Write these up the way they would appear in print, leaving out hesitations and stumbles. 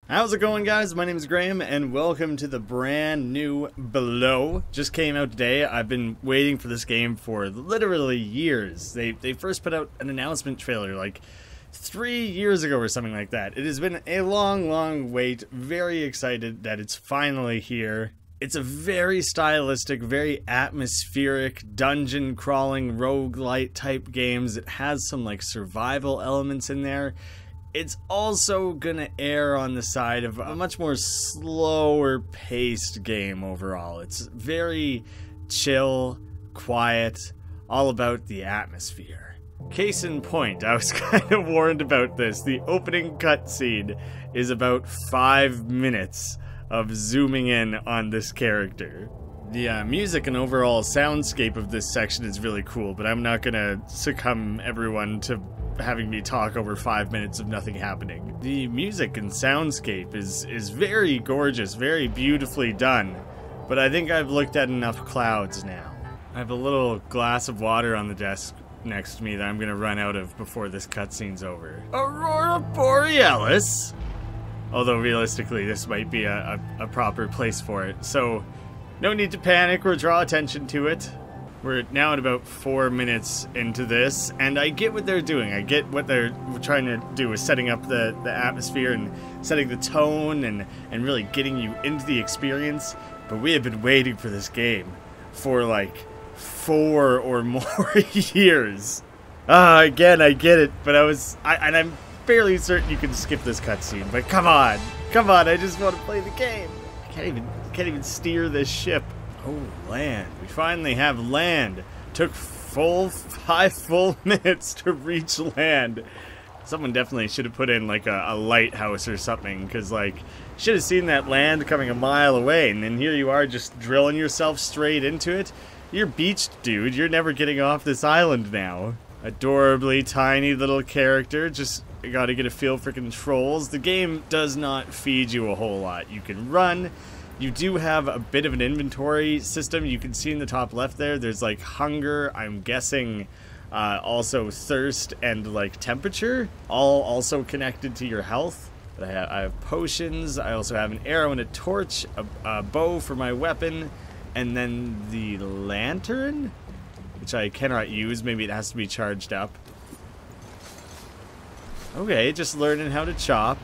How's it going, guys? My name is Graeme and welcome to the brand new Below. Just came out today. I've been waiting for this game for literally years. They first put out an announcement trailer like 3 years ago or something like that. It has been a long wait. Very excited that it's finally here. It's a very stylistic, very atmospheric, dungeon crawling, roguelite type games. It has some like survival elements in there. It's also gonna err on the side of a much more slower paced game overall. It's very chill, quiet, all about the atmosphere. Case in point, I was kind of warned about this. The opening cutscene is about 5 minutes of zooming in on this character. The music and overall soundscape of this section is really cool, but I'm not gonna succumb everyone to having me talk over 5 minutes of nothing happening. The music and soundscape is very gorgeous, very beautifully done, but I think I've looked at enough clouds now. I have a little glass of water on the desk next to me that I'm gonna run out of before this cutscene's over. Aurora Borealis? Although realistically this might be a proper place for it, so no need to panic or draw attention to it. We're now at about 4 minutes into this, and I get what they're doing. I get what they're trying to do is setting up the atmosphere and setting the tone and really getting you into the experience. But we have been waiting for this game for like 4 or more years. Again, I get it, but I'm fairly certain you can skip this cutscene. But come on, I just want to play the game. I can't even steer this ship. Oh, land. We finally have land. Took 5 full minutes to reach land. Someone definitely should have put in like a lighthouse or something, because like, should have seen that land coming a mile away, and then here you are just drilling yourself straight into it. You're beached, dude. You're never getting off this island now. Adorably tiny little character. Just gotta get a feel for controls. The game does not feed you a whole lot. You can run. You do have a bit of an inventory system. You can see in the top left there's like hunger, I'm guessing also thirst and like temperature, all also connected to your health. But I have potions, I also have an arrow and a torch, a bow for my weapon, and then the lantern, which I cannot use, maybe it has to be charged up. Okay, just learning how to chop.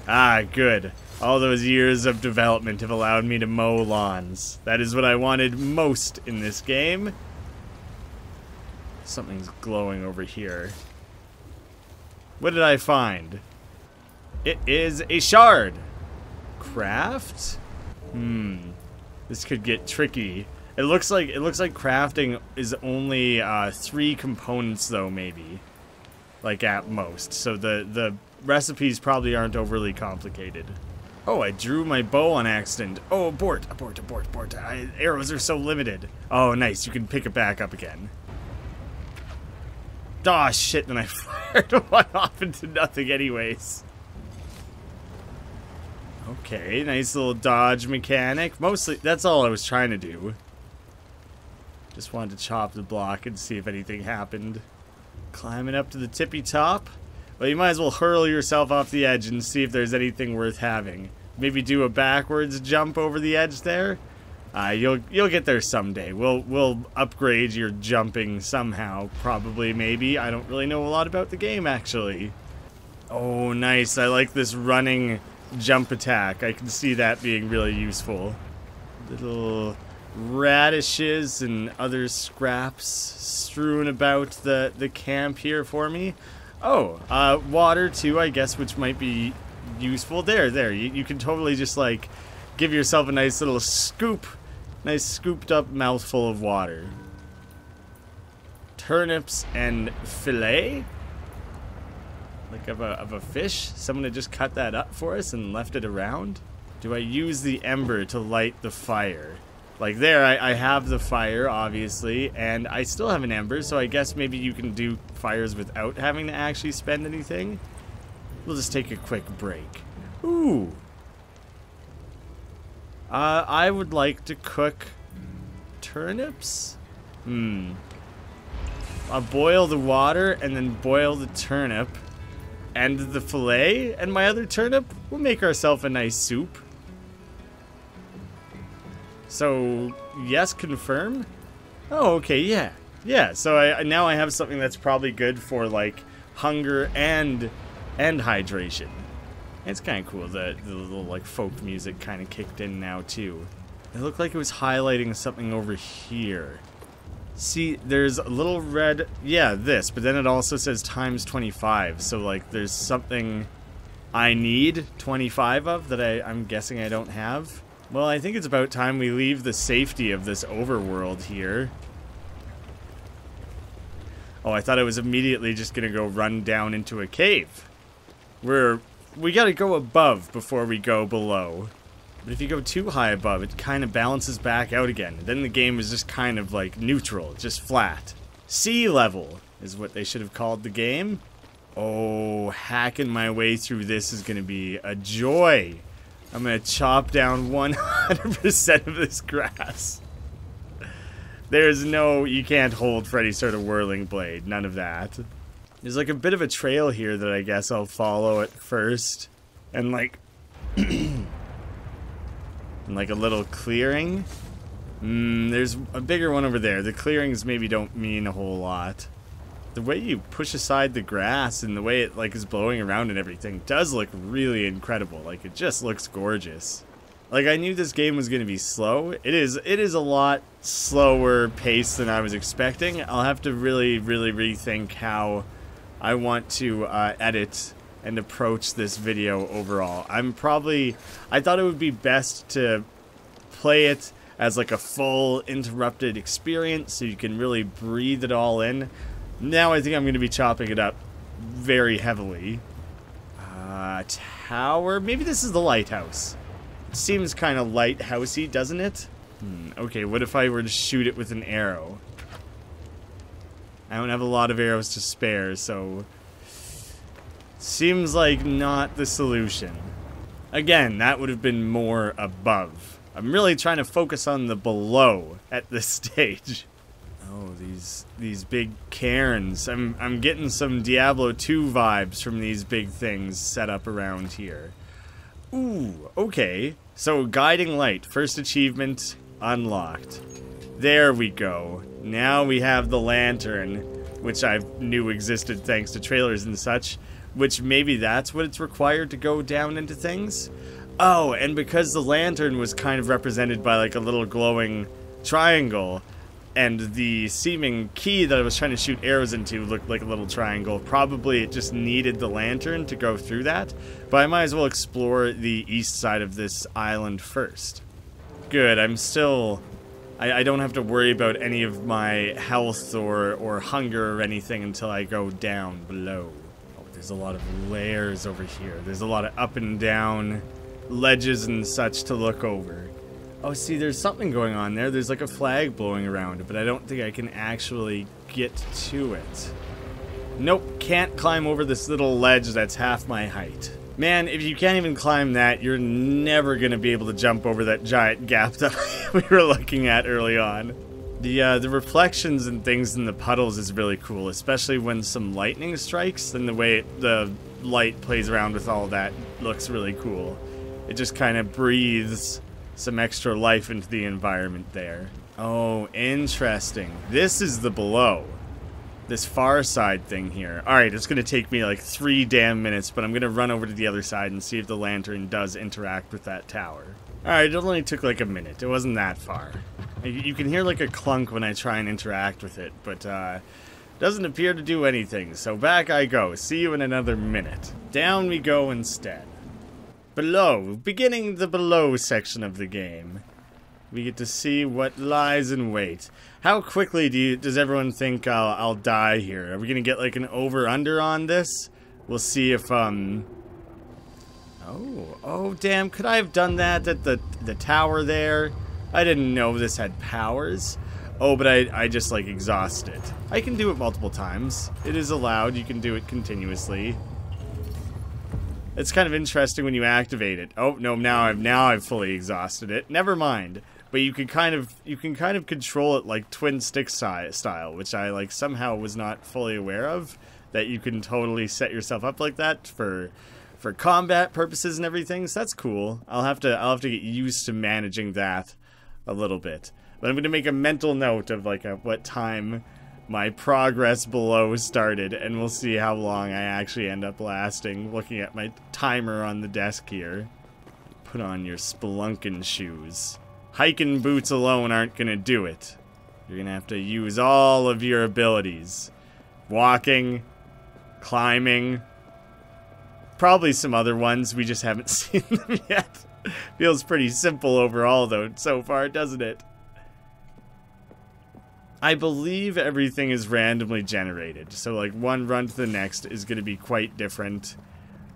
Good. All those years of development have allowed me to mow lawns. That is what I wanted most in this game. Something's glowing over here. What did I find? It is a shard. Craft? This could get tricky. It looks like crafting is only 3 components though, maybe. Like at most. So the recipes probably aren't overly complicated. Oh, I drew my bow on accident. Oh, abort. Arrows are so limited. Oh, nice. You can pick it back up again. Aw, shit. Then I fired one off into nothing anyways. Okay, nice little dodge mechanic. Mostly, that's all I was trying to do. Just wanted to chop the block and see if anything happened. Climbing up to the tippy top. Well, you might as well hurl yourself off the edge and see if there's anything worth having. Maybe do a backwards jump over the edge there. You'll get there someday. We'll upgrade your jumping somehow, probably, maybe. I don't really know a lot about the game, actually. Oh, nice. I like this running jump attack. I can see that being really useful. Little radishes and other scraps strewn about the camp here for me. Oh, water too, I guess, which might be useful. There. You can totally just, like, give yourself a nice little scoop. Nice scooped up mouthful of water. Turnips and fillet? Like of a fish? Someone had just cut that up for us and left it around? Do I use the ember to light the fire? Like there, I have the fire, obviously, and I still have an ember, so I guess maybe you can do fires without having to actually spend anything. We'll just take a quick break. Ooh. I would like to cook turnips? I'll boil the water and then boil the turnip. And the fillet and my other turnip. We'll make ourselves a nice soup. So, yes, confirm? Oh, okay, yeah. Yeah, so now I have something that's probably good for, like, hunger and hydration. It's kind of cool that the little, like, folk music kind of kicked in now, too. It looked like it was highlighting something over here. See, there's a little red... Yeah, this, but then it also says times 25. So, like, there's something I need 25 of that I'm guessing I don't have. Well, I think it's about time we leave the safety of this overworld here. Oh, I thought I was immediately just gonna go run down into a cave. We gotta go above before we go below. But if you go too high above, it kind of balances back out again. Then the game is just kind of like neutral, just flat. Sea level is what they should have called the game. Oh, hacking my way through this is gonna be a joy. I'm gonna chop down 100% of this grass. There's no, you can't hold for any sort of whirling blade, none of that. There's like a bit of a trail here that I guess I'll follow at first. And like, and like a little clearing. There's a bigger one over there. The clearings maybe don't mean a whole lot. The way you push aside the grass and the way it like is blowing around and everything does look really incredible. Like it just looks gorgeous. Like, I knew this game was going to be slow. It is a lot slower pace than I was expecting. I'll have to really rethink how I want to edit and approach this video overall. I thought it would be best to play it as like a full interrupted experience so you can really breathe it all in. Now I think I'm going to be chopping it up very heavily. Tower? Maybe this is the lighthouse. Seems kind of lighthousey, doesn't it? Okay, what if I were to shoot it with an arrow? I don't have a lot of arrows to spare, so... Seems like not the solution. Again, that would have been more above. I'm really trying to focus on the below at this stage. Oh, these big cairns. I'm getting some Diablo 2 vibes from these big things set up around here. Ooh, okay. So, guiding light. First achievement unlocked. There we go. Now we have the lantern, which I knew existed thanks to trailers and such, which maybe that's what it's required to go down into things. Oh, and because the lantern was kind of represented by like a little glowing triangle, and the seeming key that I was trying to shoot arrows into looked like a little triangle. Probably it just needed the lantern to go through that. But I might as well explore the east side of this island first. Good, I'm still... I don't have to worry about any of my health or hunger or anything until I go down below. Oh, there's a lot of layers over here. There's a lot of up and down ledges and such to look over. Oh, see, there's something going on there. There's like a flag blowing around, but I don't think I can actually get to it. Nope, can't climb over this little ledge that's half my height. Man, if you can't even climb that, you're never going to be able to jump over that giant gap that we were looking at early on. The reflections and things in the puddles is really cool, especially when some lightning strikes, and the way the light plays around with all that looks really cool. It just kind of breathes some extra life into the environment there. Oh, interesting. This is the below. This far side thing here. Alright, it's going to take me like 3 damn minutes, but I'm going to run over to the other side and see if the lantern does interact with that tower. Alright, it only took like a minute. It wasn't that far. You can hear like a clunk when I try and interact with it, but doesn't appear to do anything. So back I go. See you in another minute. Down we go instead. Below, beginning the below section of the game, we get to see what lies in wait. How quickly does everyone think I'll die here? Are we gonna get like an over-under on this? We'll see if oh damn! Could I have done that at the tower there? I didn't know this had powers. Oh, but I just like exhausted. I can do it multiple times. It is allowed. You can do it continuously. It's kind of interesting when you activate it. Oh no! Now I've fully exhausted it. Never mind. But you can kind of control it like twin stick style, which I like somehow was not fully aware of. that you can totally set yourself up like that for combat purposes and everything. So that's cool. I'll have to get used to managing that a little bit. But I'm going to make a mental note of like what time my progress below started, and we'll see how long I actually end up lasting, looking at my timer on the desk here. Put on your spelunking shoes. Hiking boots alone aren't going to do it. You're going to have to use all of your abilities. Walking, climbing, probably some other ones, we just haven't seen them yet. Feels pretty simple overall though so far, doesn't it? I believe everything is randomly generated, so like one run to the next is going to be quite different.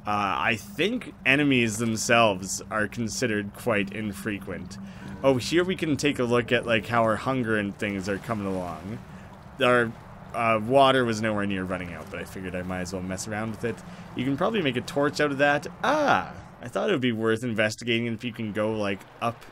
I think enemies themselves are considered quite infrequent. Oh, here we can take a look at like how our hunger and things are coming along. Our water was nowhere near running out, but I figured I might as well mess around with it. You can probably make a torch out of that. I thought it would be worth investigating if you can go like up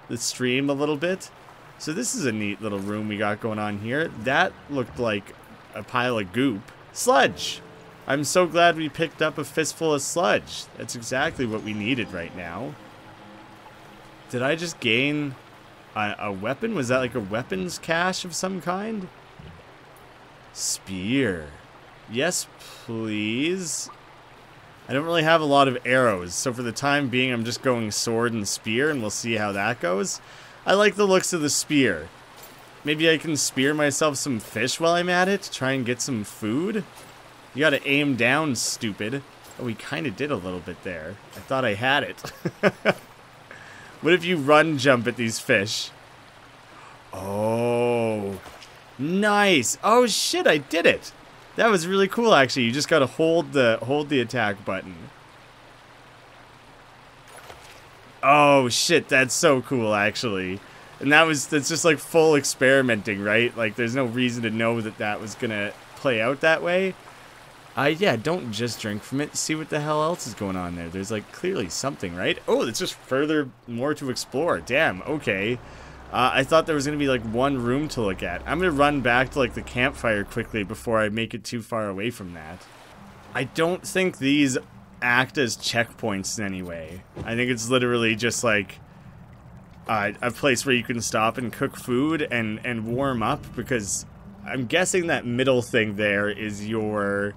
the stream a little bit. So this is a neat little room we got going on here. That looked like a pile of goop. Sludge! I'm so glad we picked up a fistful of sludge. That's exactly what we needed right now. Did I just gain a weapon? Was that like a weapons cache of some kind? Spear. Yes, please. I don't really have a lot of arrows, so for the time being I'm just going sword and spear, and we'll see how that goes. I like the looks of the spear. Maybe I can spear myself some fish while I'm at it, try and get some food. You gotta aim down, stupid. Oh, we kinda did a little bit there. I thought I had it. What if you run jump at these fish? Oh, nice. Oh shit, I did it. That was really cool actually. You just gotta hold the attack button. Oh shit, that's so cool actually. And that's just like full experimenting, right? Like there's no reason to know that was gonna play out that way. Yeah, don't just drink from it. See what the hell else is going on there. There's like clearly something, right? Oh, it's just further more to explore. Damn, okay. I thought there was gonna be like one room to look at. I'm gonna run back to like the campfire quickly before I make it too far away from that. I don't think these act as checkpoints in any way. I think it's literally just like a place where you can stop and cook food and warm up, because I'm guessing that middle thing there is your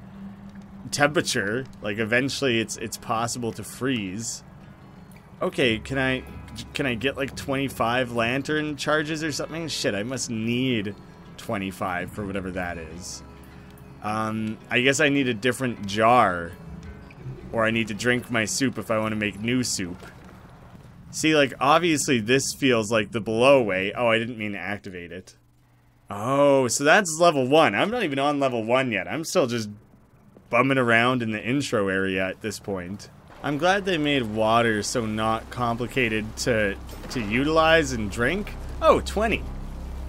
temperature. Like eventually it's possible to freeze. Okay, can I get like 25 lantern charges or something? Shit, I must need 25 for whatever that is. I guess I need a different jar. Or I need to drink my soup if I want to make new soup. See, like, obviously this feels like the below way. Oh, I didn't mean to activate it. Oh, so that's level 1. I'm not even on level 1 yet. I'm still just bumming around in the intro area at this point. I'm glad they made water so not complicated to utilize and drink. Oh, 20.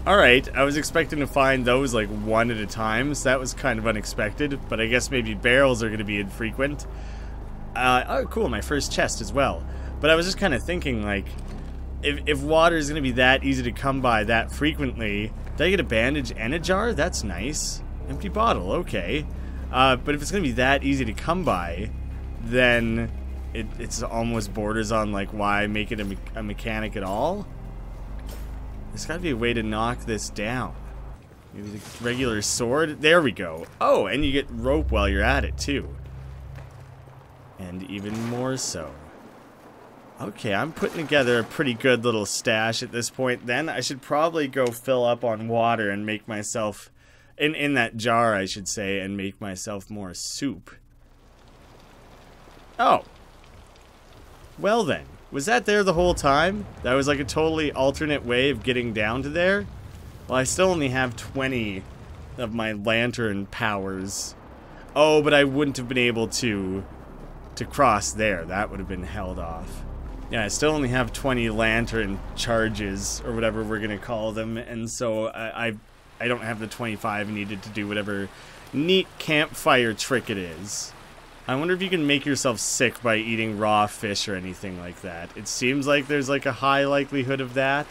Alright, I was expecting to find those like one at a time, so that was kind of unexpected. But I guess maybe barrels are going to be infrequent. Oh, cool, my first chest as well. But I was just kind of thinking, like, if water is going to be that easy to come by that frequently, did I get a bandage and a jar? That's nice. Empty bottle, okay. But if it's going to be that easy to come by, then it's almost borders on, like, why make it a mechanic at all? There's got to be a way to knock this down. Maybe the regular sword? There we go. Oh, and you get rope while you're at it, too. And even more so. Okay, I'm putting together a pretty good little stash at this point. Then I should probably go fill up on water and make myself, in that jar I should say, and make myself more soup. Oh. Well then, was that there the whole time? That was like a totally alternate way of getting down to there? Well, I still only have 20 of my lantern powers. Oh, but I wouldn't have been able to cross there. That would have been held off. Yeah, I still only have 20 lantern charges, or whatever we're gonna call them, and so I don't have the 25 needed to do whatever neat campfire trick it is. I wonder if you can make yourself sick by eating raw fish or anything like that. It seems like there's like a high likelihood of that.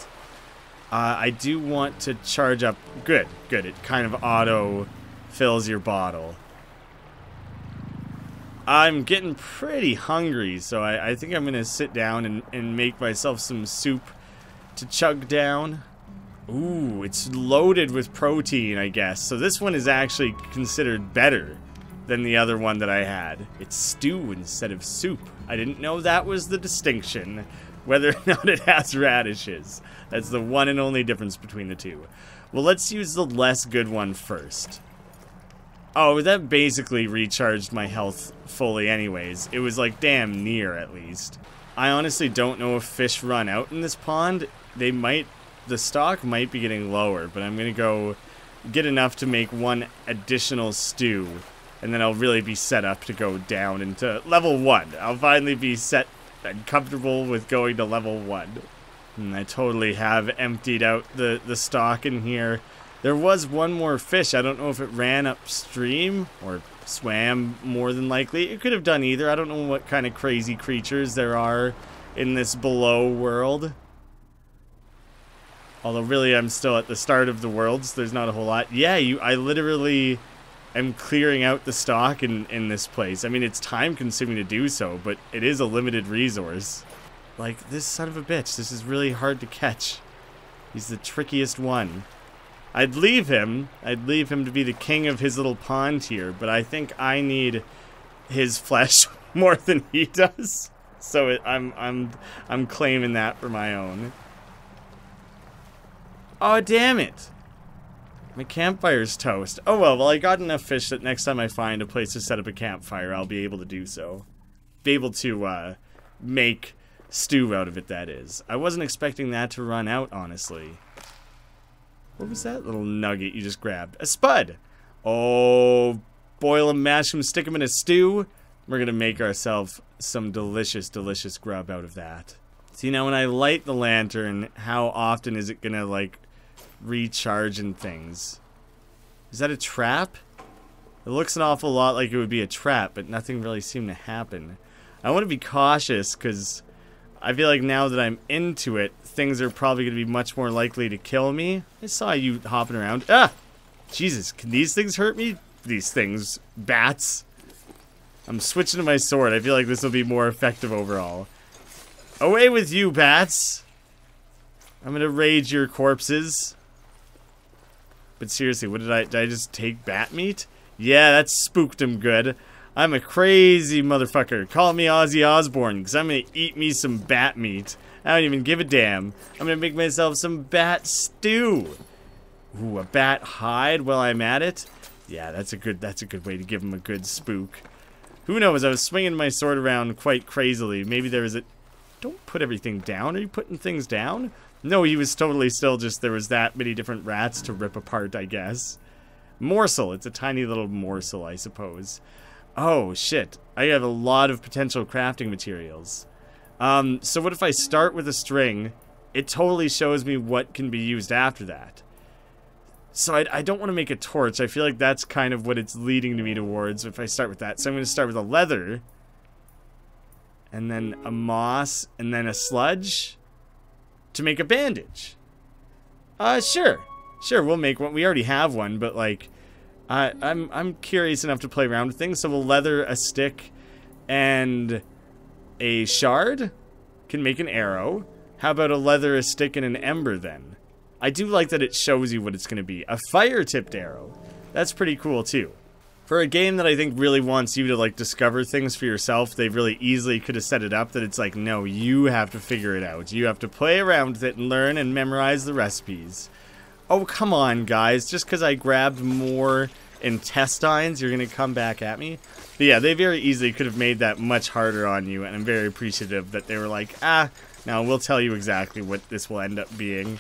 I do want to charge up. Good, good. It kind of auto fills your bottle. I'm getting pretty hungry, so I think I'm gonna sit down and make myself some soup to chug down. Ooh, it's loaded with protein, I guess. So this one is actually considered better than the other one that I had. It's stew instead of soup. I didn't know that was the distinction, whether or not it has radishes. That's the one and only difference between the two. Well, let's use the less good one first. Oh, that basically recharged my health fully anyways. It was like damn near, at least. I honestly don't know if fish run out in this pond. They might, the stock might be getting lower, but I'm gonna go get enough to make one additional stew, and then I'll really be set up to go down into level 1. I'll finally be set and comfortable with going to level 1. And I totally have emptied out the stock in here. There was one more fish. I don't know if it ran upstream or swam, more than likely. It could have done either. I don't know what kind of crazy creatures there are in this below world. Although really I'm still at the start of the world, so there's not a whole lot. Yeah, I literally am clearing out the stock in this place. I mean, it's time consuming to do so, but it is a limited resource. Like, this son of a bitch, this is really hard to catch. He's the trickiest one. I'd leave him to be the king of his little pond here, but I think I need his flesh more than he does. So I'm claiming that for my own. Oh, damn it. My campfire's toast. Oh well, I got enough fish that next time I find a place to set up a campfire, I'll be able to do so. Be able to make stew out of it, that is. I wasn't expecting that to run out, honestly. What was that little nugget you just grabbed? A spud! Oh, boil them, mash them, stick them in a stew. We're gonna make ourselves some delicious, delicious grub out of that. See, now when I light the lantern, how often is it gonna, like, recharge and things? Is that a trap? It looks an awful lot like it would be a trap, but nothing really seemed to happen. I want to be cautious, because I feel like now that I'm into it, things are probably going to be much more likely to kill me. I saw you hopping around. Ah! Jesus, can these things hurt me? These things. Bats. I'm switching to my sword. I feel like this will be more effective overall. Away with you, bats! I'm going to rage your corpses. But seriously, what did I just take bat meat? Yeah, that spooked him good. I'm a crazy motherfucker. Call me Ozzy Osbourne, because I'm going to eat me some bat meat. I don't even give a damn. I'm going to make myself some bat stew. Ooh, a bat hide while I'm at it? Yeah, that's a good way to give him a good spook. Who knows, I was swinging my sword around quite crazily. Maybe there was a... Don't put everything down. Are you putting things down? No, he was totally still, just there was that many different rats to rip apart, I guess. Morsel. It's a tiny little morsel, I suppose. Oh, shit. I have a lot of potential crafting materials. So what if I start with a string? It totally shows me what can be used after that. So I don't want to make a torch. I feel like that's kind of what it's leading to me towards if I start with that. So I'm going to start with a leather. And then a moss. And then a sludge. To make a bandage. Sure. Sure, we'll make one. We already have one, but like... I'm curious enough to play around with things, so we'll leather a stick and a shard. Can make an arrow. How about a leather, a stick, and an ember then? I do like that it shows you what it's going to be. A fire-tipped arrow. That's pretty cool too. For a game that I think really wants you to like discover things for yourself, they really easily could have set it up that it's like, no, you have to figure it out. You have to play around with it and learn and memorize the recipes. Oh, come on, guys. Just because I grabbed more intestines, you're going to come back at me? But yeah, they very easily could have made that much harder on you, and I'm very appreciative that they were like, now we'll tell you exactly what this will end up being.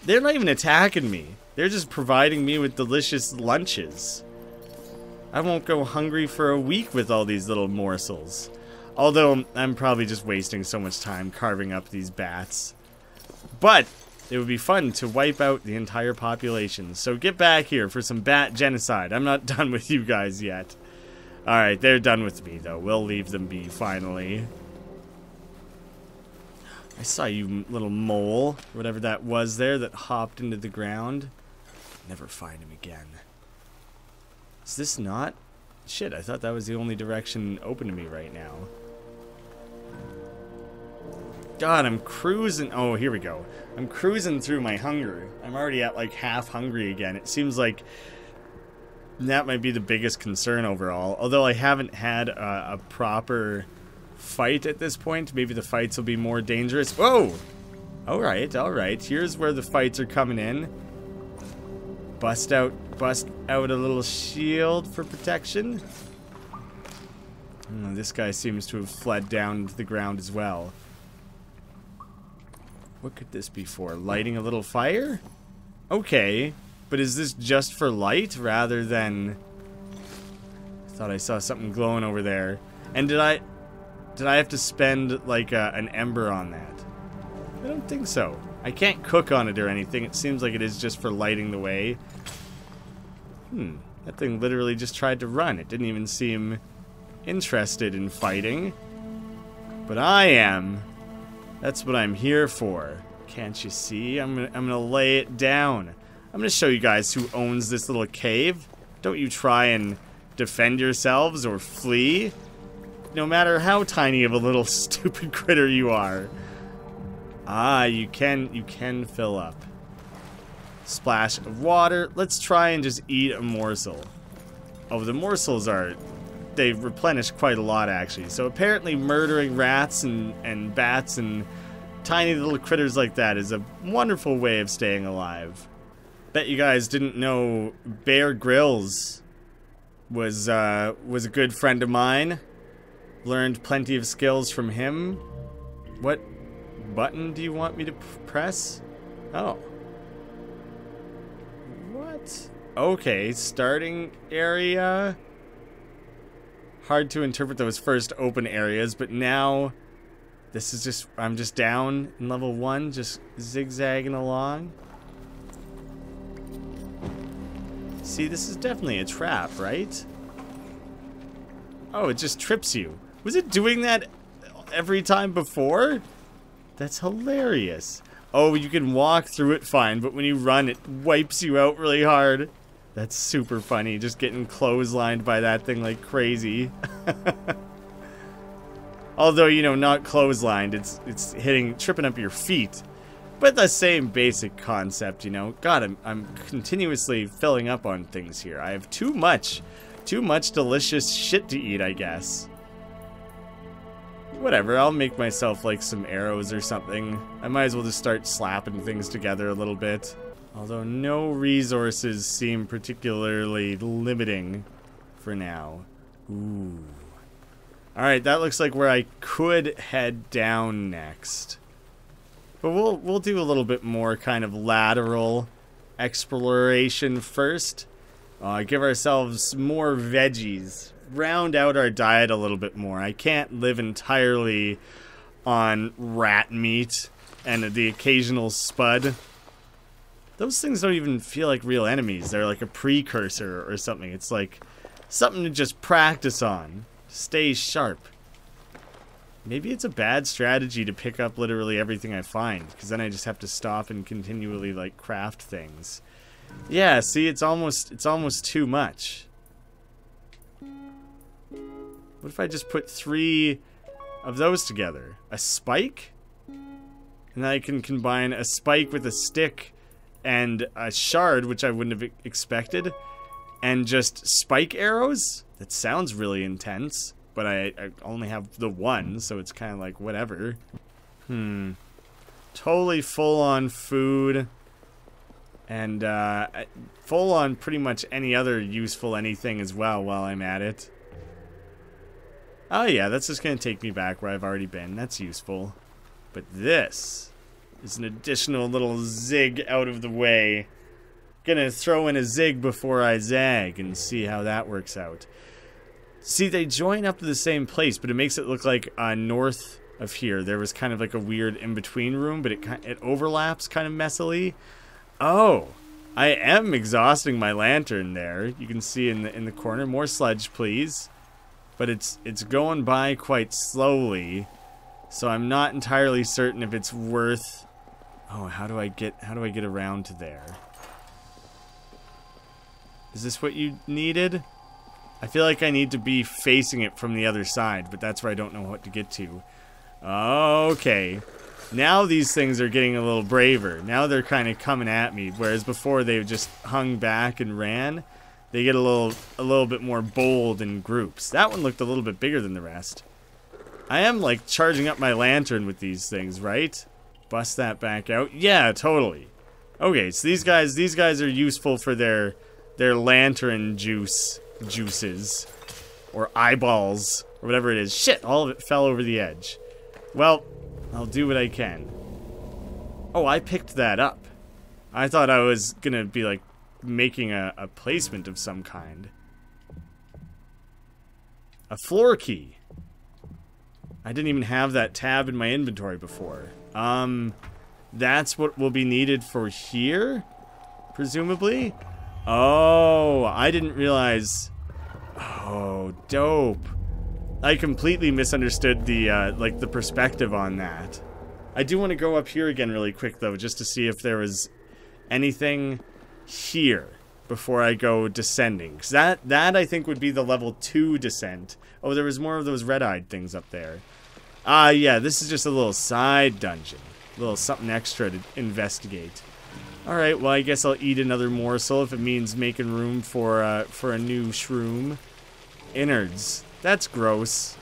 They're not even attacking me. They're just providing me with delicious lunches. I won't go hungry for a week with all these little morsels. Although, I'm probably just wasting so much time carving up these bats. But... it would be fun to wipe out the entire population. So get back here for some bat genocide. I'm not done with you guys yet. Alright, they're done with me, though. We'll leave them be, finally. I saw you, little mole. Whatever that was there that hopped into the ground. Never find him again. Is this not Shit, I thought that was the only direction open to me right now. God, I'm cruising. Oh, here we go. I'm cruising through my hunger. I'm already at like half hungry again. It seems like that might be the biggest concern overall. Although I haven't had a proper fight at this point. Maybe the fights will be more dangerous. Whoa! Alright, alright. Here's where the fights are coming in. Bust out a little shield for protection. This guy seems to have fled down to the ground as well. What could this be for? Lighting a little fire? Okay, but is this just for light rather than... I thought I saw something glowing over there. And did I have to spend like an ember on that? I don't think so. I can't cook on it or anything. It seems like it is just for lighting the way. That thing literally just tried to run. It didn't even seem interested in fighting. But I am. That's what I'm here for. Can't you see? I'm gonna lay it down. I'm gonna show you guys who owns this little cave. Don't you try and defend yourselves or flee. No matter how tiny of a little stupid critter you are. Ah, you can fill up. Splash of water. Let's try and just eat a morsel. Oh, the morsels they replenish quite a lot actually. So apparently murdering rats and bats and tiny little critters like that is a wonderful way of staying alive. Bet you guys didn't know Bear Grylls was a good friend of mine. Learned plenty of skills from him. What button do you want me to press? Oh. What? Okay, starting area. Hard to interpret those first open areas, but now this is just, I'm just down in level 1, just zigzagging along. See, this is definitely a trap, right? Oh, it just trips you. Was it doing that every time before? That's hilarious. Oh, you can walk through it fine, but when you run, it wipes you out really hard. That's super funny, just getting clotheslined by that thing like crazy. Although, you know, not clotheslined, it's tripping up your feet. But the same basic concept, you know. God, I'm continuously filling up on things here. I have too much delicious shit to eat, I guess. Whatever, I'll make myself like some arrows or something. I might as well just start slapping things together a little bit. Although no resources seem particularly limiting for now. Ooh. Alright, that looks like where I could head down next. But we'll do a little bit more kind of lateral exploration first. Give ourselves more veggies. Round out our diet a little bit more. I can't live entirely on rat meat and the occasional spud. Those things don't even feel like real enemies. They're like a precursor or something. It's like something to just practice on. Stay sharp. Maybe it's a bad strategy to pick up literally everything I find, because then I just have to stop and continually like craft things. Yeah, see, it's almost too much. What if I just put 3 of those together? A spike? And then I can combine a spike with a stick and a shard, which I wouldn't have expected, and just spike arrows? That sounds really intense, but I only have the 1, so it's kind of like whatever. Totally full on food, and full on pretty much any other useful anything as well while I'm at it. Oh yeah, that's just going to take me back where I've already been. That's useful. But this is an additional little zig out of the way. Gonna throw in a zig before I zag and see how that works out. See, they join up to the same place, but it makes it look like north of here there was kind of like a weird in-between room, but it overlaps kind of messily. Oh, I am exhausting my lantern there. You can see in the corner. More sludge, please. But it's going by quite slowly, so I'm not entirely certain if it's worth. Oh, how do I get around to there? Is this what you needed? I feel like I need to be facing it from the other side, but that's where I don't know what to get to. Okay. Now these things are getting a little braver. Now they're kind of coming at me, whereas before they just hung back and ran. They get a little bit more bold in groups. That one looked a little bit bigger than the rest. I am like charging up my lantern with these things, right? Bust that back out. Yeah, totally. Okay, so these guys are useful for their lantern juices or eyeballs or whatever it is. Shit, all of it fell over the edge. Well, I'll do what I can. Oh, I picked that up. I thought I was gonna be like making a placement of some kind. A floor key. I didn't even have that tab in my inventory before. That's what will be needed for here, presumably. Oh, I didn't realize. Oh, dope. I completely misunderstood the like the perspective on that. I do want to go up here again really quick though, just to see if there was anything here before I go descending. 'Cause that I think would be the level 2 descent. Oh, there was more of those red-eyed things up there. Yeah, this is just a little side dungeon. A little something extra to investigate. Alright, well I guess I'll eat another morsel if it means making room for a new shroom. Innards. That's gross.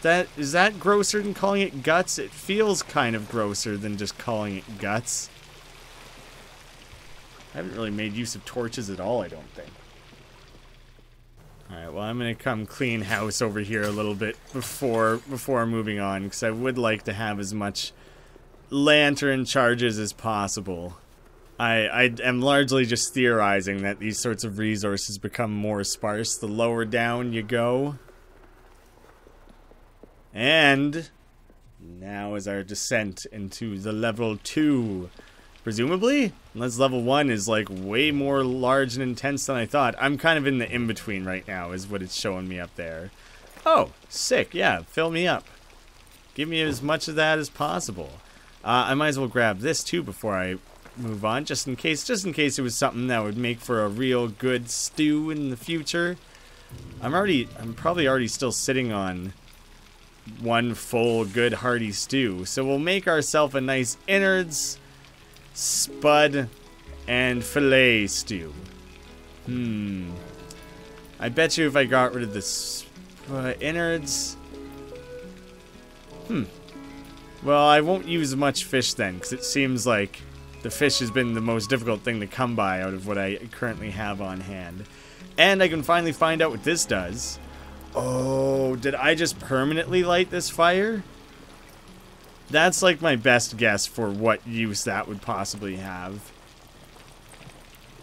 Is that grosser than calling it guts? It feels kind of grosser than just calling it guts. I haven't really made use of torches at all, I don't think. Alright, well I'm gonna come clean house over here a little bit before moving on, because I would like to have as much lantern charges as possible. I am largely just theorizing that these sorts of resources become more sparse the lower down you go. And now is our descent into the level 2. Presumably? Unless level 1 is like way more large and intense than I thought. I'm kind of in the in-between right now is what it's showing me up there. Oh, sick. Yeah, fill me up. Give me as much of that as possible. I might as well grab this too before I move on, just in case it was something that would make for a real good stew in the future. I'm probably already still sitting on one full good hearty stew. So we'll make ourselves a nice innards, spud, and fillet stew. I bet you if I got rid of the innards... Well, I won't use much fish then, because it seems like the fish has been the most difficult thing to come by out of what I currently have on hand. And I can finally find out what this does. Oh, did I just permanently light this fire? That's like my best guess for what use that would possibly have.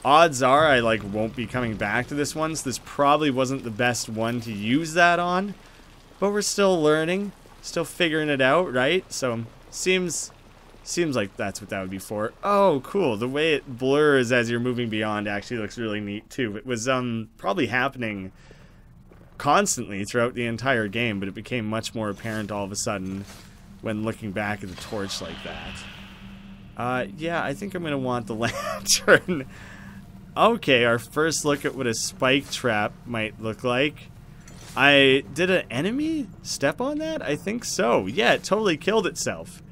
Odds are I like won't be coming back to this one, so this probably wasn't the best one to use that on. But we're still learning, still figuring it out, right? So seems like that's what that would be for. Oh, cool. The way it blurs as you're moving beyond actually looks really neat too. It was probably happening constantly throughout the entire game, but it became much more apparent all of a sudden when looking back at the torch like that. Yeah, I think I'm gonna want the lantern. Okay, our first look at what a spike trap might look like. Did an enemy step on that? I think so. Yeah, it totally killed itself.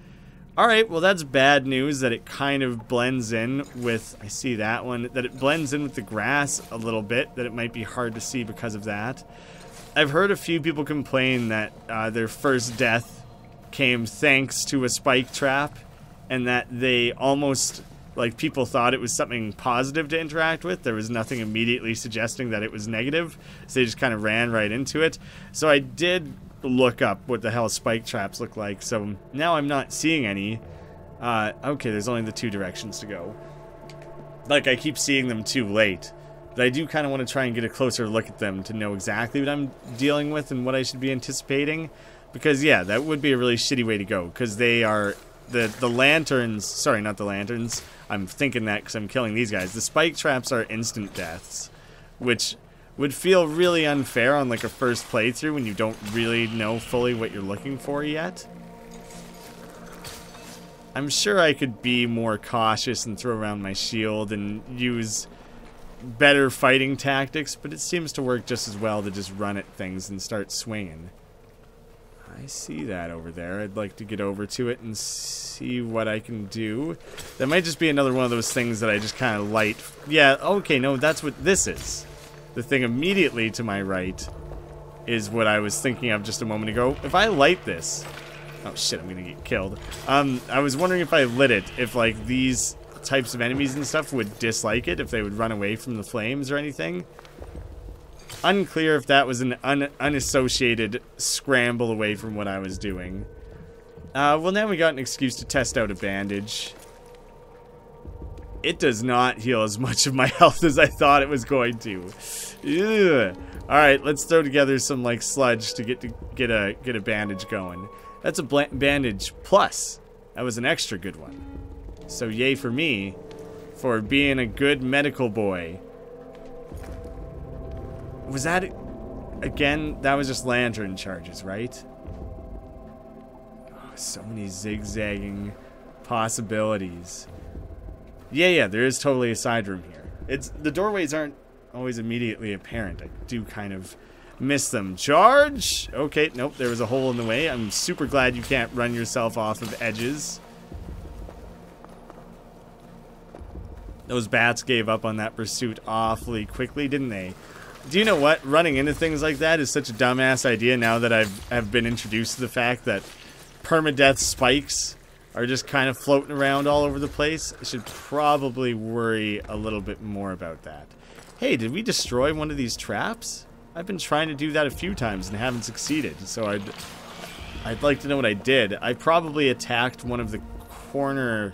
Alright, well that's bad news that it kind of blends in with, I see that one, that it blends in with the grass a little bit, that it might be hard to see because of that. I've heard a few people complain that their first death came thanks to a spike trap, and that they almost, like, people thought it was something positive to interact with. There was nothing immediately suggesting that it was negative, so they just kind of ran right into it. So I did look up what the hell spike traps look like, so now I'm not seeing any. Okay, there's only the 2 directions to go. Like, I keep seeing them too late. But I do kind of want to try and get a closer look at them to know exactly what I'm dealing with and what I should be anticipating. Because, yeah, that would be a really shitty way to go. Because they are... The lanterns... Sorry, not the lanterns. I'm thinking that because I'm killing these guys. The spike traps are instant deaths. Which would feel really unfair on, like, a first playthrough when you don't really know fully what you're looking for yet. I'm sure I could be more cautious and throw around my shield and use better fighting tactics, but it seems to work just as well to just run at things and start swinging. I see that over there. I'd like to get over to it and see what I can do. That might just be another one of those things that I just kind of light. Yeah, okay, no, that's what this is. The thing immediately to my right is what I was thinking of just a moment ago. If I light this... Oh shit, I'm gonna get killed. I was wondering if I lit it, if like these types of enemies and stuff would dislike it, if they would run away from the flames or anything. Unclear if that was an unassociated scramble away from what I was doing. Well, now we got an excuse to test out a bandage. It does not heal as much of my health as I thought it was going to. Ugh. All right, let's throw together some like sludge to get a bandage going. That's a bandage plus. That was an extra good one. So yay for me for being a good medical boy. Was that again? That was just lantern charges, right? Oh, so many zigzagging possibilities. Yeah, there is totally a side room here. The doorways aren't always immediately apparent. I do kind of miss them. Charge! Okay, nope, there was a hole in the way. I'm super glad you can't run yourself off of edges. Those bats gave up on that pursuit awfully quickly, didn't they? Do you know what? Running into things like that is such a dumbass idea now that I've been introduced to the fact that permadeath spikes are just kind of floating around all over the place. I should probably worry a little bit more about that. Hey, did we destroy one of these traps? I've been trying to do that a few times and haven't succeeded, so I'd like to know what I did. I probably attacked one of the corner,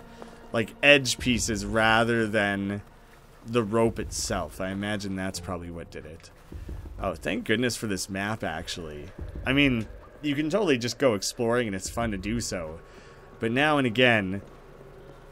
like, edge pieces rather than the rope itself. I imagine that's probably what did it. Oh, thank goodness for this map, actually. I mean, you can totally just go exploring and it's fun to do so. But now and again,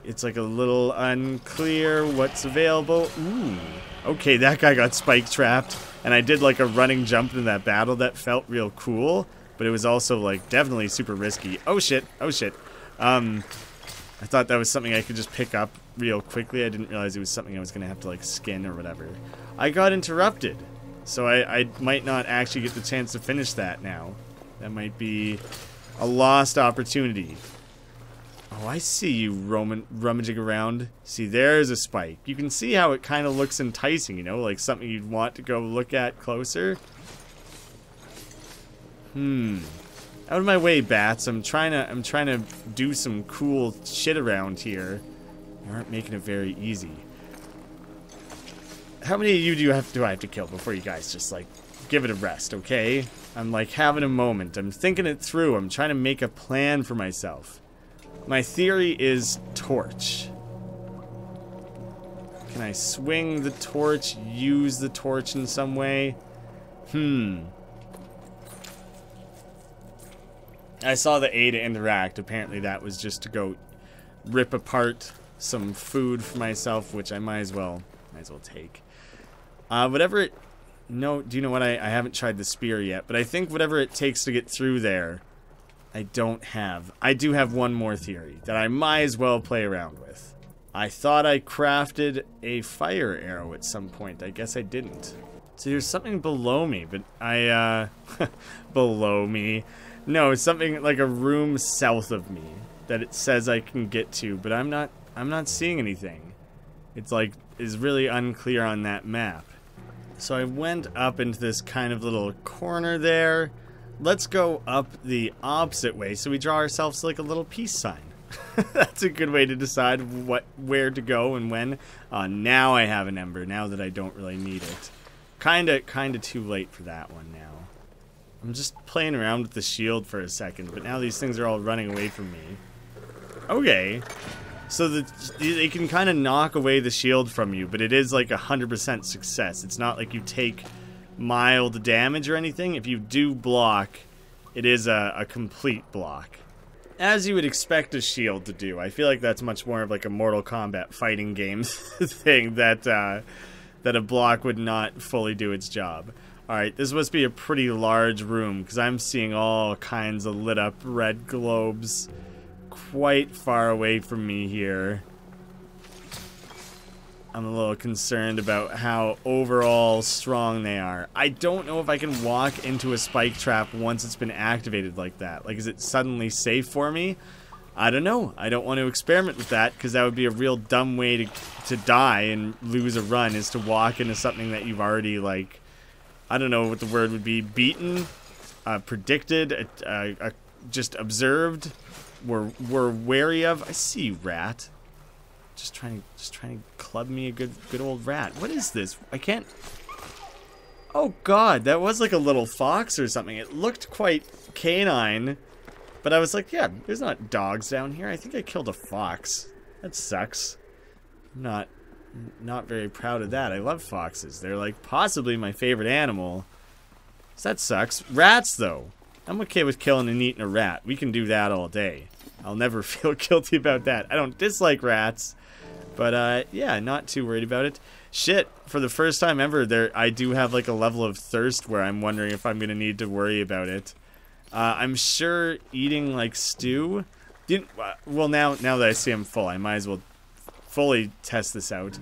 it's like a little unclear what's available. Ooh. Okay, that guy got spike trapped. And I did like a running jump into that battle that felt real cool. But it was also like definitely super risky. Oh shit, oh shit. I thought that was something I could just pick up real quickly. I didn't realize it was something I was going to have to like skin or whatever. I got interrupted. So I might not actually get the chance to finish that now. That might be a lost opportunity. Oh, I see you rummaging around. See, there's a spike. You can see how it kind of looks enticing, you know, like something you'd want to go look at closer. Out of my way, bats. I'm trying to do some cool shit around here. You aren't making it very easy. How many of you do I have to kill before you guys just like give it a rest, okay? I'm like having a moment. I'm thinking it through. I'm trying to make a plan for myself. My theory is torch. Can I swing the torch, use the torch in some way? I saw the A to interact. Apparently that was just to go rip apart some food for myself, which I might as well take. Whatever it... No, do you know what? I haven't tried the spear yet, but I think whatever it takes to get through there, I don't have. I do have one more theory that I might as well play around with. I thought I crafted a fire arrow at some point. I guess I didn't. So there's something below me, but below me. No, something like a room south of me that it says I can get to, but I'm not seeing anything. It's like, is really unclear on that map. So I went up into this kind of little corner there. Let's go up the opposite way so we draw ourselves like a little peace sign. That's a good way to decide where to go and when. Now I have an ember, now that I don't really need it. Kinda too late for that one now. I'm just playing around with the shield for a second, but now these things are all running away from me. Okay. So they can kind of knock away the shield from you, but it is like 100% success. It's not like you take mild damage or anything. If you do block, it is a complete block. As you would expect a shield to do. I feel like that's much more of like a Mortal Kombat fighting game thing that a block would not fully do its job. Alright, this must be a pretty large room because I'm seeing all kinds of lit up red globes quite far away from me here. I'm a little concerned about how overall strong they are. I don't know if I can walk into a spike trap once it's been activated like that. Like, is it suddenly safe for me? I don't know. I don't want to experiment with that because that would be a real dumb way to die and lose a run, is to walk into something that you've already, like, I don't know what the word would be, beaten, predicted, just observed, were wary of. I see you, rat. Just trying to club me a good old rat. What is this? I can't. Oh God, that was like a little fox or something. It looked quite canine, but I was like, yeah, there's not dogs down here. I think I killed a fox. That sucks. I'm not very proud of that. I love foxes. They're like possibly my favorite animal. So that sucks. Rats though, I'm okay with killing and eating a rat. We can do that all day. I'll never feel guilty about that. I don't dislike rats. But, yeah, not too worried about it. Shit, for the first time ever, I do have, like, a level of thirst where I'm wondering if I'm going to need to worry about it. I'm sure eating, like, stew... well, now that I see I'm full, I might as well fully test this out.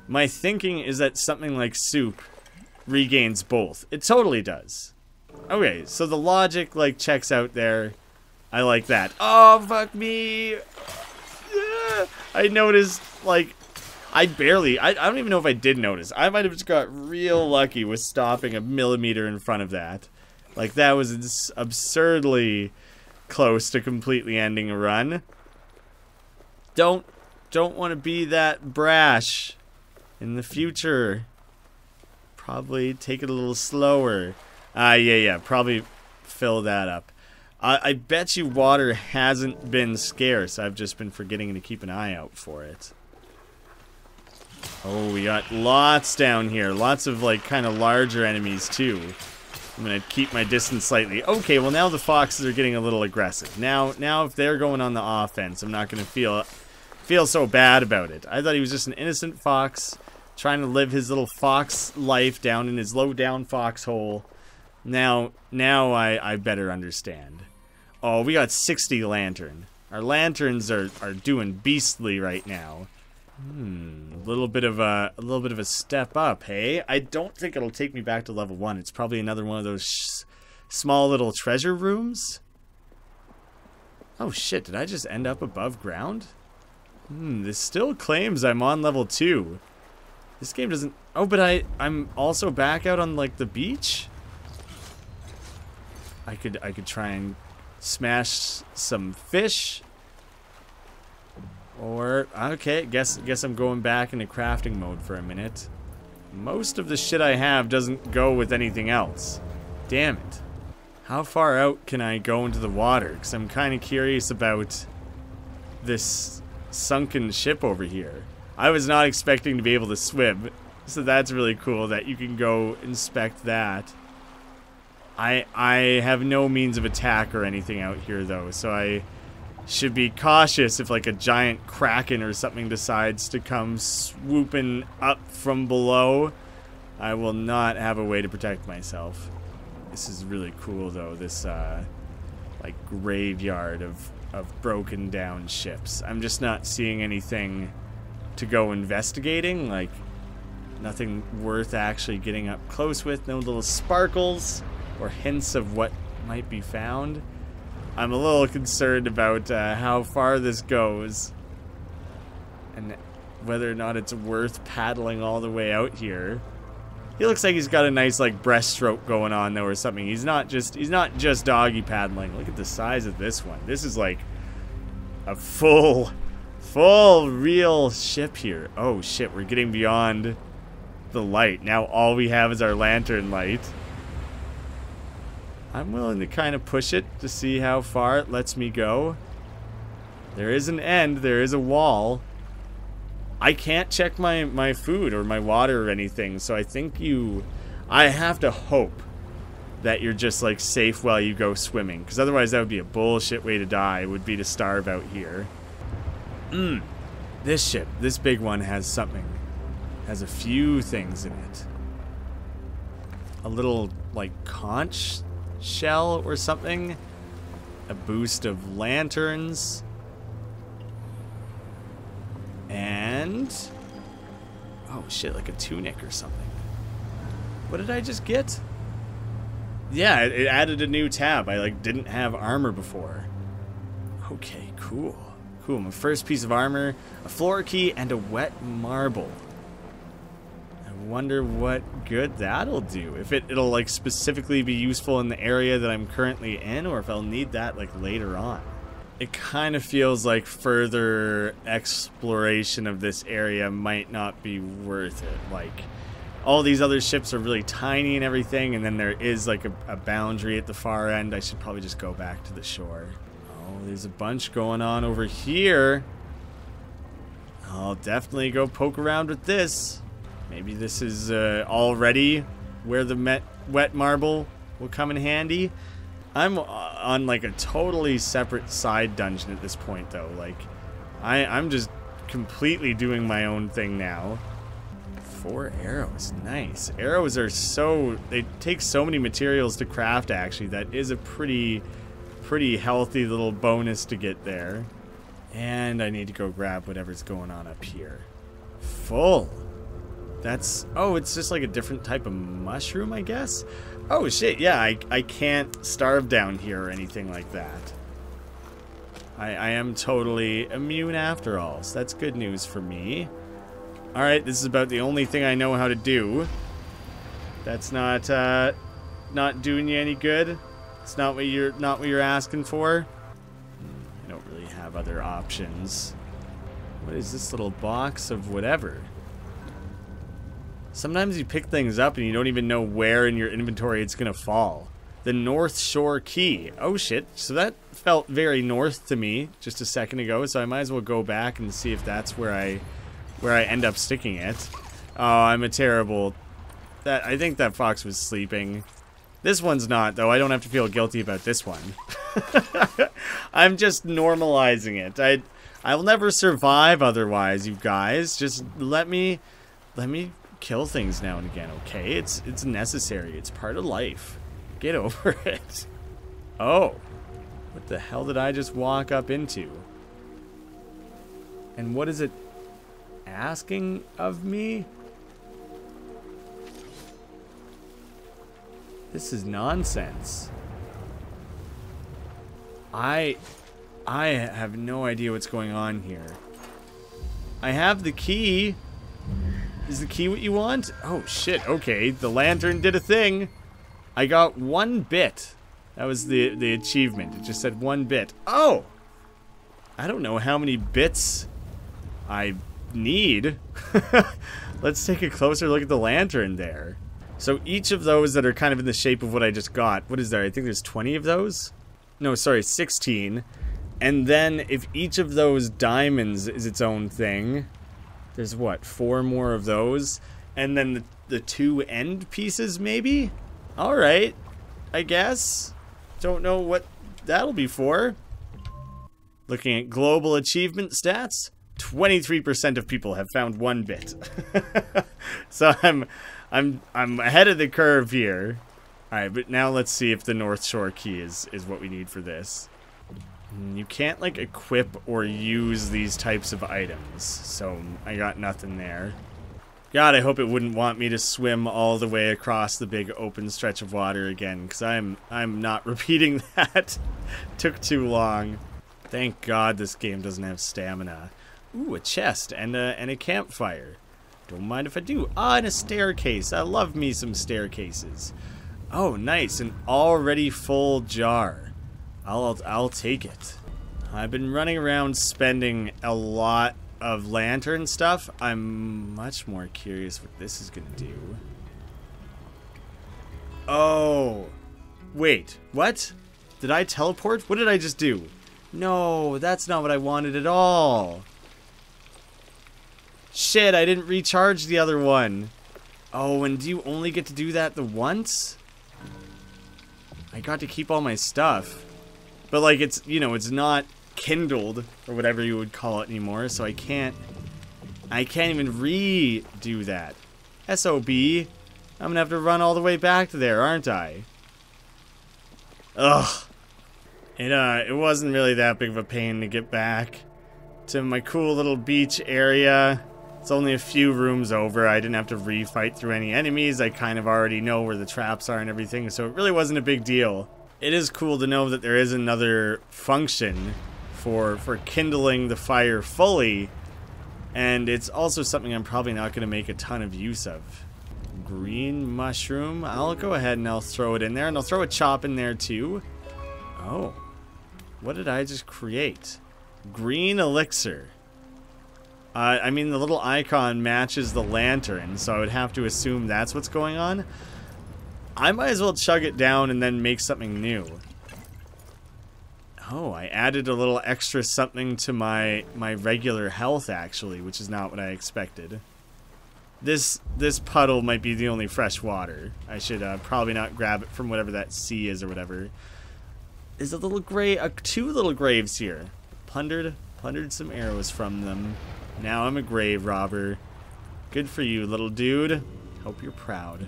My thinking is that something like soup regains both. It totally does. Okay, so the logic, like, checks out there. I like that. Oh, fuck me! I noticed, like, I don't even know if I did notice. I might have just got real lucky with stopping a millimeter in front of that. Like, that was absurdly close to completely ending a run. Don't want to be that brash in the future. Probably take it a little slower. Yeah, probably fill that up. I bet you water hasn't been scarce. I've just been forgetting to keep an eye out for it. Oh, we got lots down here. Lots of, like, kind of larger enemies, too. I'm gonna keep my distance slightly. Okay, well, now the foxes are getting a little aggressive. Now if they're going on the offense, I'm not gonna feel so bad about it. I thought he was just an innocent fox trying to live his little fox life down in his low-down foxhole. Now I better understand. Oh, we got 60 lantern. Our lanterns are doing beastly right now. A little bit of a step up, hey? I don't think it'll take me back to level 1. It's probably another one of those small little treasure rooms. Oh shit, did I just end up above ground? This still claims I'm on level 2. This game doesn't... Oh, but I'm also back out on, like, the beach? I could try and smash some fish. Or, okay, guess I'm going back into crafting mode for a minute. Most of the shit I have doesn't go with anything else. Damn it. How far out can I go into the water? Because I'm kind of curious about this sunken ship over here. I was not expecting to be able to swim, so that's really cool that you can go inspect that. I have no means of attack or anything out here, though, so I should be cautious if, like, a giant kraken or something decides to come swooping up from below. I will not have a way to protect myself. This is really cool, though, this, like, graveyard of broken down ships. I'm just not seeing anything to go investigating, like, nothing worth actually getting up close with, no little sparkles or hints of what might be found. I'm a little concerned about how far this goes and whether or not it's worth paddling all the way out here. He looks like he's got a nice, like, breaststroke going on, though, or something. He's not just doggy paddling. Look at the size of this one. This is like a full real ship here. Oh shit, we're getting beyond the light. Now all we have is our lantern light. I'm willing to kind of push it to see how far it lets me go. There is an end. There is a wall. I can't check my food or my water or anything, so I think I have to hope that you're just, like, safe while you go swimming, because otherwise that would be a bullshit way to die, would be to starve out here. This ship, this big one, has something. Has a few things in it. A little, like, conch shell or something. A boost of lanterns. And Oh shit, like a tunic or something. What did I just get? Yeah, it added a new tab. I like didn't have armor before. Okay, cool. Cool, my first piece of armor, a floor key, and a wet marble. I wonder what good that'll do. If it'll like specifically be useful in the area that I'm currently in, or if I'll need that like later on. It kind of feels like further exploration of this area might not be worth it. Like, all these other ships are really tiny and everything, and then there is like a boundary at the far end. I should probably just go back to the shore. Oh, there's a bunch going on over here. I'll definitely go poke around with this. Maybe this is already where the wet marble will come in handy. I'm on like a totally separate side dungeon at this point though. Like, I'm just completely doing my own thing now. 4 arrows, nice. Arrows are they take so many materials to craft actually. That is a pretty healthy little bonus to get there. And I need to go grab whatever's going on up here. Full. That's, oh, it's just like a different type of mushroom, I guess? Oh shit, yeah, I can't starve down here or anything like that. I am totally immune after all, so that's good news for me. Alright, this is about the only thing I know how to do. That's not doing you any good. It's not what you're asking for. I don't really have other options. What is this little box of whatever? Sometimes you pick things up and you don't even know where in your inventory it's gonna fall. The North Shore Key. Oh shit, so that felt very north to me just a second ago, so I might as well go back and see if that's where I end up sticking it. Oh, I'm a terrible... I think that fox was sleeping. This one's not, though. I don't have to feel guilty about this one. I'm just normalizing it. I'll never survive otherwise, you guys. Just let me kill things now and again, okay? It's necessary. It's part of life. Get over it. Oh. What the hell did I just walk up into? And what is it asking of me? This is nonsense. I have no idea what's going on here. I have the key. Is the key what you want? Oh shit, okay. The lantern did a thing. I got 1 bit. That was the achievement. It just said 1 bit. Oh! I don't know how many bits I need. Let's take a closer look at the lantern there. So each of those that are kind of in the shape of what I just got, what is there? I think there's 20 of those? No, sorry, 16. And then if each of those diamonds is its own thing, there's what, 4 more of those? And then the 2 end pieces maybe? Alright, I guess. Don't know what that'll be for. Looking at global achievement stats, 23% of people have found 1 bit. So I'm ahead of the curve here. Alright, but now let's see if the North Shore Key is what we need for this. You can't like equip or use these types of items, so I got nothing there. God, I hope it wouldn't want me to swim all the way across the big open stretch of water again, because I'm not repeating that. Took too long. Thank God this game doesn't have stamina. Ooh, a chest and a campfire. Don't mind if I do. Ah, and a staircase. I love me some staircases. Oh, nice. An already full jar. I'll take it. I've been running around spending a lot of lantern stuff. I'm much more curious what this is gonna do. Oh. Wait, what? Did I teleport? What did I just do? No, that's not what I wanted at all. Shit, I didn't recharge the other one. Oh, and do you only get to do that the once? I got to keep all my stuff. But like, it's, you know, it's not kindled or whatever you would call it anymore, so I can't even redo that. SOB. I'm gonna have to run all the way back to there, aren't I? Ugh. It wasn't really that big of a pain to get back to my cool little beach area. It's only a few rooms over. I didn't have to refight through any enemies. I kind of already know where the traps are and everything, so it really wasn't a big deal. It is cool to know that there is another function for kindling the fire fully, and it's also something I'm probably not going to make a ton of use of. Green mushroom. I'll go ahead and I'll throw it in there, and I'll throw a chop in there too. Oh, what did I just create? Green elixir. I mean, the little icon matches the lantern, so I would have to assume that's what's going on. I might as well chug it down and then make something new. Oh, I added a little extra something to my regular health, actually, which is not what I expected. This puddle might be the only fresh water. I should probably not grab it from whatever that sea is or whatever. There's a little two little graves here. Plundered some arrows from them. Now I'm a grave robber. Good for you, little dude. Hope you're proud.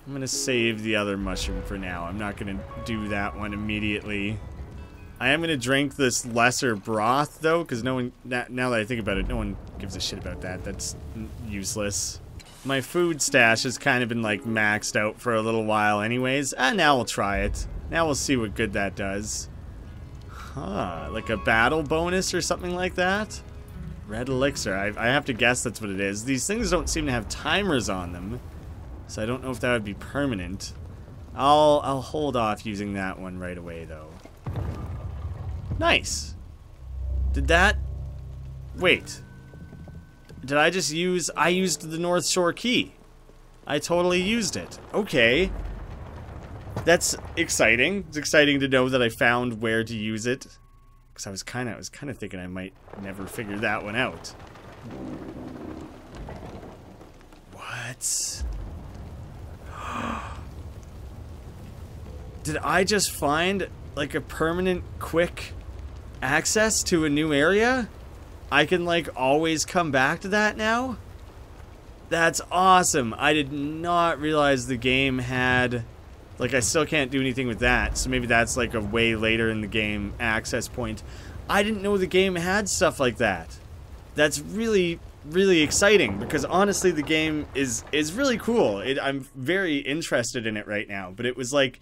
I'm gonna save the other mushroom for now. I'm not gonna do that one immediately. I am gonna drink this lesser broth though, because no one, now that I think about it, no one gives a shit about that. That's useless. My food stash has kind of been like maxed out for a little while anyways. Now we'll try it. Now we'll see what good that does. Huh, like a battle bonus or something like that? Red elixir. I have to guess that's what it is. These things don't seem to have timers on them, so I don't know if that would be permanent. I'll hold off using that one right away though. Nice. Did that... Wait. Did I just use... I used the North Shore key. I totally used it. Okay. That's exciting. It's exciting to know that I found where to use it. Because I was kind of thinking I might never figure that one out. What? Did I just find like a permanent quick access to a new area? I can like always come back to that now? That's awesome. I did not realize the game had... Like, I still can't do anything with that, so maybe that's like a way later in the game access point. I didn't know the game had stuff like that. That's really, really exciting, because honestly the game is really cool. I'm very interested in it right now, but it was like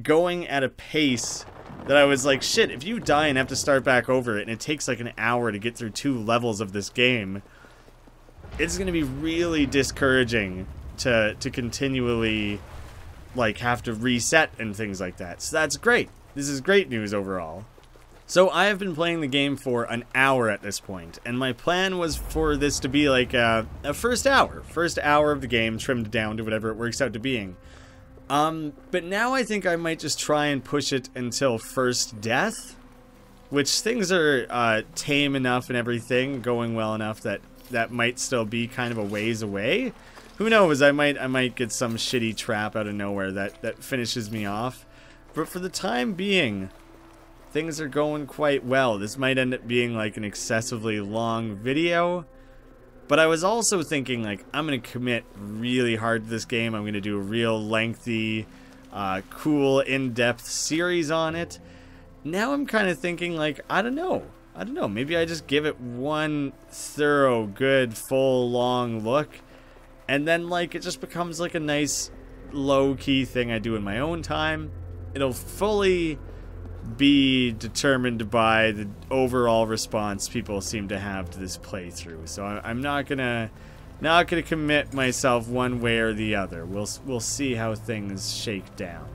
going at a pace that I was like, shit, if you die and have to start back over it, and it takes like an hour to get through 2 levels of this game, it's going to be really discouraging to continually... like have to reset and things like that. So that's great. This is great news overall. So I have been playing the game for an hour at this point, and my plan was for this to be like a first hour of the game trimmed down to whatever it works out to being. But now I think I might just try and push it until first death, which things are tame enough and everything, going well enough that might still be kind of a ways away. Who knows, I might get some shitty trap out of nowhere that finishes me off. But for the time being, things are going quite well. This might end up being like an excessively long video. But I was also thinking, like, I'm going to commit really hard to this game. I'm going to do a real lengthy, cool, in-depth series on it. Now I'm kind of thinking, like, I don't know. Maybe I just give it one thorough, good, full, long look. And then, like, it just becomes, like, a nice, low-key thing I do in my own time. It'll fully be determined by the overall response people seem to have to this playthrough. So I'm not gonna commit myself one way or the other. We'll see how things shake down.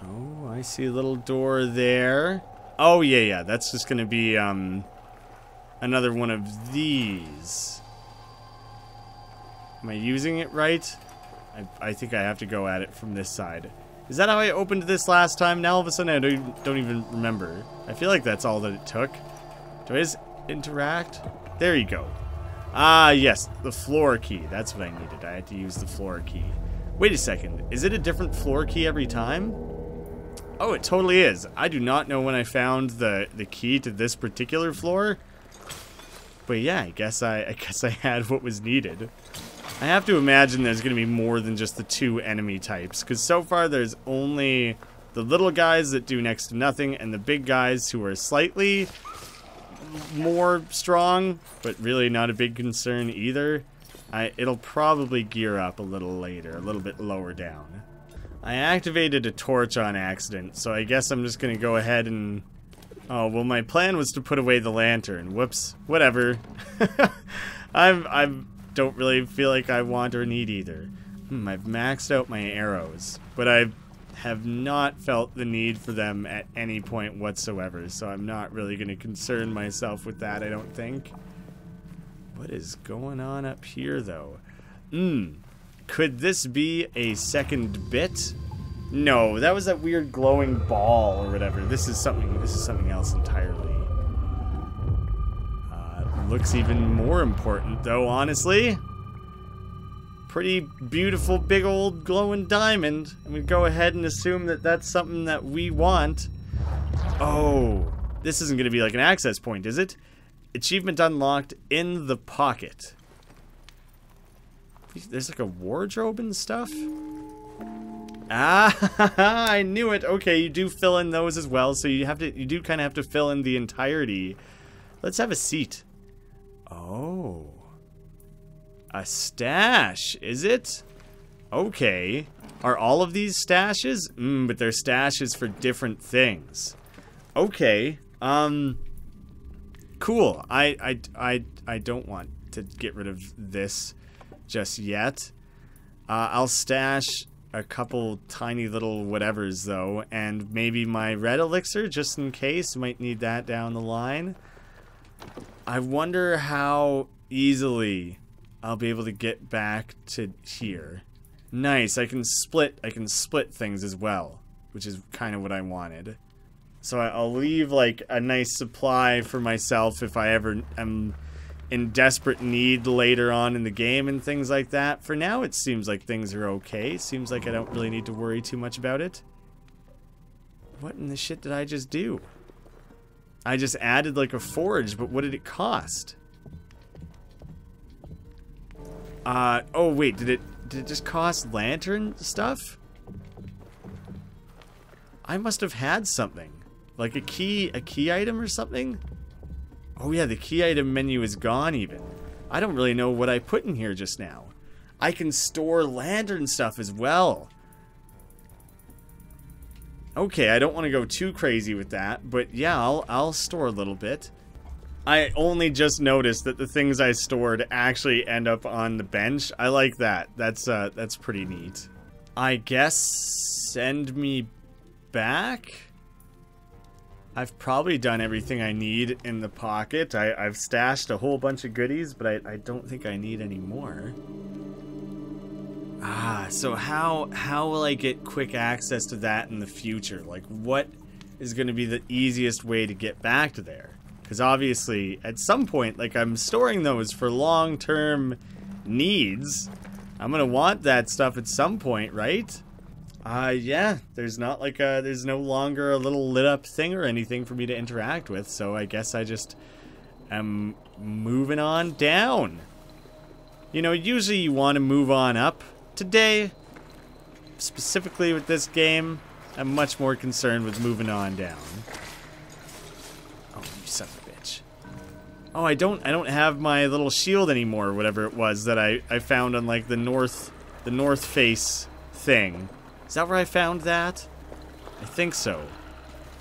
Oh, I see a little door there. Oh, yeah, that's just gonna be, another one of these. Am I using it right? I think I have to go at it from this side. Is that how I opened this last time? Now all of a sudden I don't even remember. I feel like that's all that it took. Do I just interact? There you go. Ah, yes, the floor key. That's what I needed. I had to use the floor key. Wait a second. Is it a different floor key every time? Oh, it totally is. I do not know when I found the key to this particular floor. But yeah, I guess I had what was needed. I have to imagine there's going to be more than just the 2 enemy types, because so far there's only the little guys that do next to nothing and the big guys who are slightly more strong, but really not a big concern either. It'll probably gear up a little later, a little bit lower down. I activated a torch on accident, so I guess I'm just gonna go ahead and... Oh, well, my plan was to put away the lantern. Whoops. Whatever. I don't really feel like I want or need either. I've maxed out my arrows, but I have not felt the need for them at any point whatsoever, so I'm not really going to concern myself with that, I don't think. What is going on up here, though? Could this be a second bit? No, that was that weird glowing ball or whatever. This is something else entirely. Looks even more important, though, honestly. Pretty beautiful, big old glowing diamond. I'm gonna go ahead and assume that that's something that we want. Oh, this isn't gonna be like an access point, is it? Achievement unlocked in the pocket. There's like a wardrobe and stuff. Ah, I knew it. Okay, you do fill in those as well, so you do kind of have to fill in the entirety. Let's have a seat. Oh. A stash, is it? Okay. Are all of these stashes? But they're stashes for different things. Okay. Cool. I don't want to get rid of this just yet. I'll stash a couple tiny little whatevers, though, and maybe my red elixir, just in case. Might need that down the line. I wonder how easily I'll be able to get back to here. Nice, I can split things as well, which is kind of what I wanted. So I'll leave like a nice supply for myself if I ever am in desperate need later on in the game and things like that. For now, it seems like things are okay. Seems like I don't really need to worry too much about it. What in the shit did I just do? I just added like a forge, but what did it cost? Oh wait, did it just cost lantern stuff? I must have had something. Like a key item or something? Oh yeah, the key item menu is gone even. I don't really know what I put in here just now. I can store lantern stuff as well. Okay, I don't want to go too crazy with that, but yeah, I'll store a little bit. I only just noticed that the things I stored actually end up on the bench. I like that. That's pretty neat. I guess send me back? I've probably done everything I need in the pocket. I've stashed a whole bunch of goodies, but I don't think I need any more. So how will I get quick access to that in the future? Like, what is going to be the easiest way to get back to there? Because obviously, at some point, like, I'm storing those for long-term needs. I'm going to want that stuff at some point, right? Yeah, there's not like there's no longer a little lit up thing or anything for me to interact with, so I guess I just am moving on down. You know, usually you want to move on up. Today, specifically with this game, I'm much more concerned with moving on down. Oh, you son of a bitch. Oh, I don't have my little shield anymore, or whatever it was that I found on like the north face thing. Is that where I found that? I think so.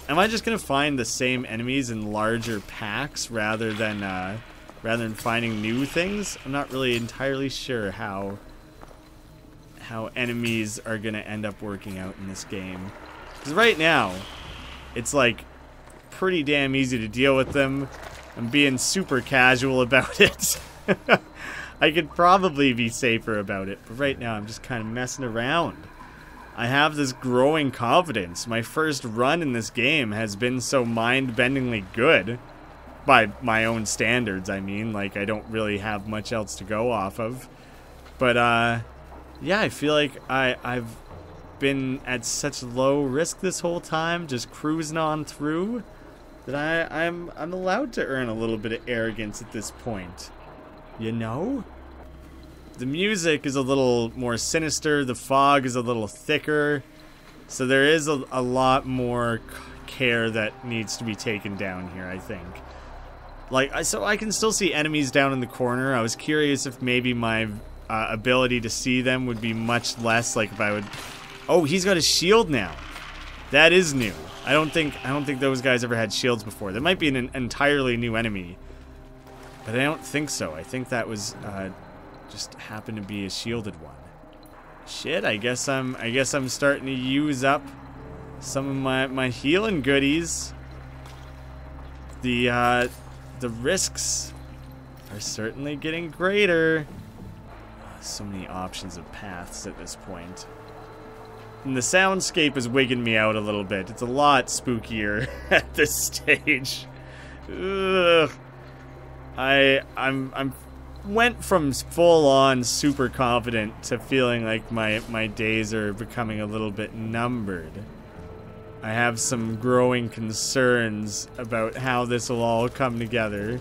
Am I just gonna find the same enemies in larger packs rather than finding new things? I'm not really entirely sure how enemies are gonna end up working out in this game. Because right now, it's like pretty damn easy to deal with them. I'm being super casual about it. I could probably be safer about it, but right now I'm just kind of messing around. I have this growing confidence. My first run in this game has been so mind-bendingly good. By my own standards, I mean. Like, I don't really have much else to go off of. But, yeah, I feel like I've been at such low risk this whole time, just cruising on through, that I'm allowed to earn a little bit of arrogance at this point. You know? The music is a little more sinister, the fog is a little thicker, so there is a lot more care that needs to be taken down here, I think. Like, so I can still see enemies down in the corner. I was curious if maybe my ability to see them would be much less, like if I would... Oh, he's got a shield now. That is new. I don't think those guys ever had shields before. That might be an entirely new enemy. But I don't think so. I think that was just happened to be a shielded one. Shit, I guess I'm starting to use up some of my healing goodies. The risks are certainly getting greater. So many options of paths at this point. And the soundscape is wigging me out a little bit. It's a lot spookier at this stage. Ugh. I'm went from full on super confident to feeling like my days are becoming a little bit numbered. I have some growing concerns about how this will all come together.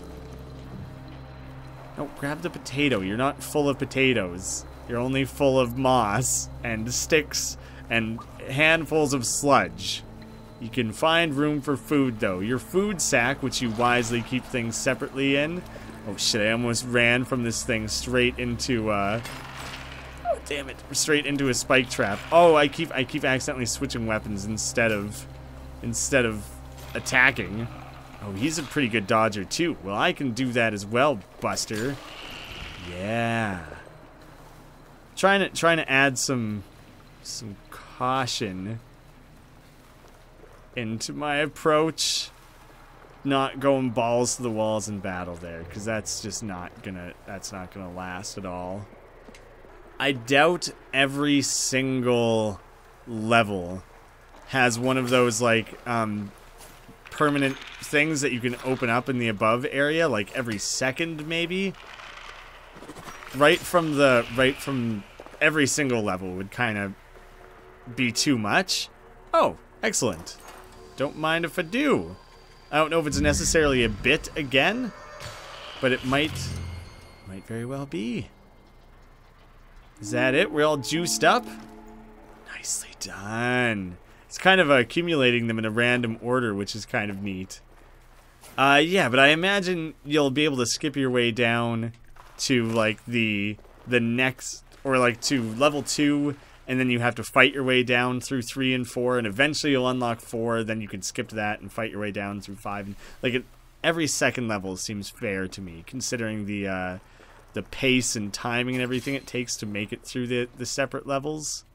No, grab the potato. You're not full of potatoes. You're only full of moss and sticks and handfuls of sludge. You can find room for food, though. Your food sack, which you wisely keep things separately in. Oh shit, I almost ran from this thing straight into, oh damn it, straight into a spike trap. Oh, I keep accidentally switching weapons instead of attacking. Oh, he's a pretty good dodger, too. Well, I can do that as well, Buster. Yeah. Trying to add some caution into my approach. Not going balls to the walls in battle there, because that's just not gonna last at all. I doubt every single level has one of those like permanent things that you can open up in the above area, like every second maybe. Right from every single level would kind of be too much. Oh, excellent. Don't mind if I do. I don't know if it's necessarily a bit again, but it might very well be. Is that it? We're all juiced up? Nicely done. It's kind of accumulating them in a random order, which is kind of neat. Yeah, but I imagine you'll be able to skip your way down to like the next, or like to level 2, and then you have to fight your way down through 3 and 4, and eventually you'll unlock 4, then you can skip to that and fight your way down through 5. And, like, every second level seems fair to me, considering the pace and timing and everything it takes to make it through the separate levels.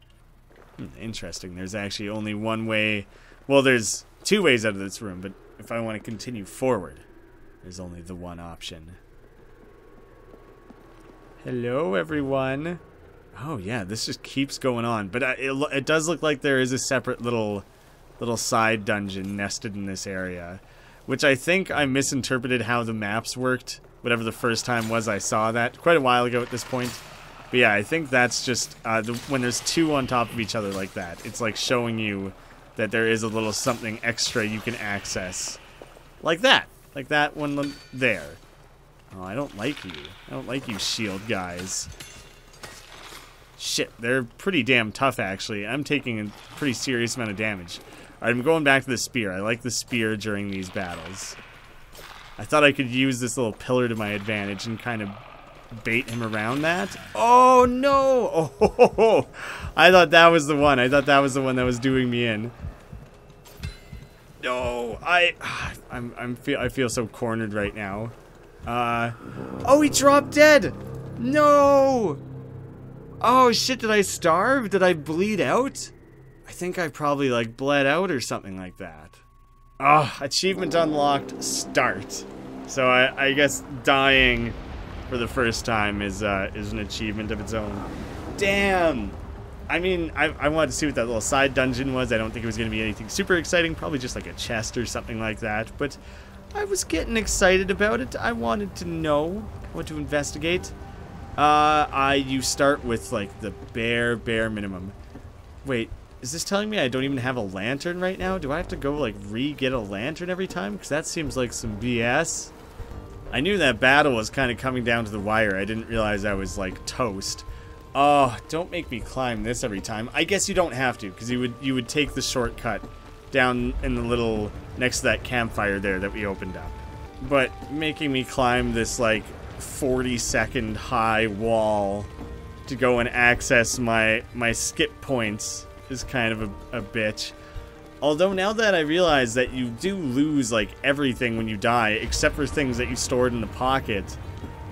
Interesting. There's actually only one way. Well, there's 2 ways out of this room, but if I want to continue forward, there's only the one option. Hello, everyone. Oh yeah, this just keeps going on, but it does look like there is a separate little side dungeon nested in this area, which I think I misinterpreted how the maps worked, whatever the first time was I saw that, quite a while ago at this point. But yeah, I think that's just, when there's 2 on top of each other like that, it's like showing you that there is a little something extra you can access. Like that one there. Oh, I don't like you. I don't like you shield guys. Shit, they're pretty damn tough, actually. I'm taking a pretty serious amount of damage. I'm going back to the spear. I like the spear during these battles. I thought I could use this little pillar to my advantage and kind of bait him around that. Oh, no! Oh, I thought that was the one. I thought that was the one that was doing me in. No, I feel so cornered right now. Oh, he dropped dead! No! Oh shit, did I starve? Did I bleed out? I think I probably like bled out or something like that. Oh, achievement unlocked, start. So I guess dying for the first time is an achievement of its own. Damn! I mean, I wanted to see what that little side dungeon was. I don't think it was going to be anything super exciting. Probably just like a chest or something like that. But I was getting excited about it. I wanted to know, what to investigate. You start with like the bare minimum. Wait, is this telling me I don't even have a lantern right now? Do I have to go like re-get a lantern every time? Because that seems like some BS. I knew that battle was kind of coming down to the wire. I didn't realize I was like toast. Oh, don't make me climb this every time. I guess you don't have to, because you would take the shortcut down in the little next to that campfire there that we opened up. but making me climb this like 40-second high wall to go and access my skip points is kind of a bitch. Although now that I realize that you do lose like everything when you die, except for things that you stored in the pocket,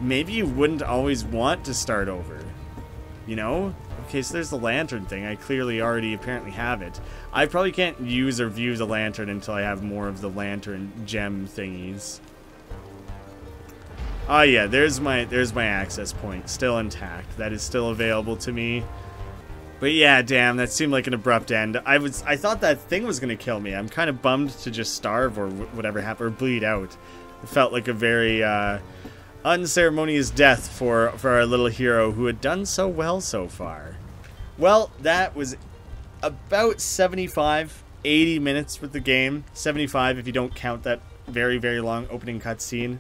maybe you wouldn't always want to start over. You know? Okay, so there's the lantern thing. I clearly already apparently have it. I probably can't use or view the lantern until I have more of the lantern gem thingies. Oh yeah, there's my access point, still intact. That is still available to me. But yeah, damn, that seemed like an abrupt end. I thought that thing was gonna kill me. I'm kind of bummed to just starve or whatever happened, or bleed out. It felt like a very unceremonious death for our little hero who had done so well so far. Well, that was about 75, 80 minutes with the game. 75 if you don't count that very, very long opening cutscene.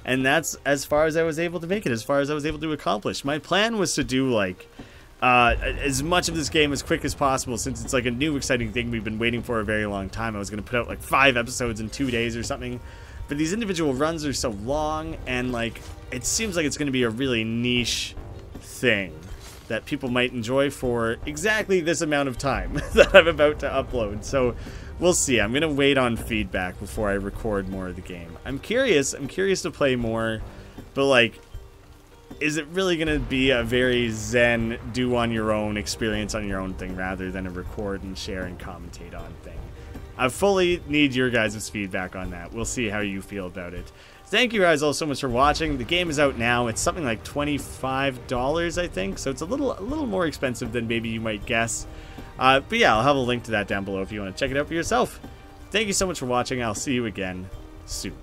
And that's as far as I was able to make it, as far as I was able to accomplish. My plan was to do like as much of this game as quick as possible, since it's like a new exciting thing we've been waiting for a very long time. I was going to put out like 5 episodes in 2 days or something. But these individual runs are so long, and like it seems like it's going to be a really niche thing that people might enjoy for exactly this amount of time that I'm about to upload. So we'll see. I'm going to wait on feedback before I record more of the game. I'm curious to play more, but like, is it really going to be a very zen, do on your own experience on your own thing rather than a record and share and commentate on thing? I fully need your guys' feedback on that. We'll see how you feel about it. Thank you guys all so much for watching. The game is out now. It's something like $25, I think, so it's a little more expensive than maybe you might guess. But yeah, I'll have a link to that down below if you want to check it out for yourself. Thank you so much for watching. I'll see you again soon.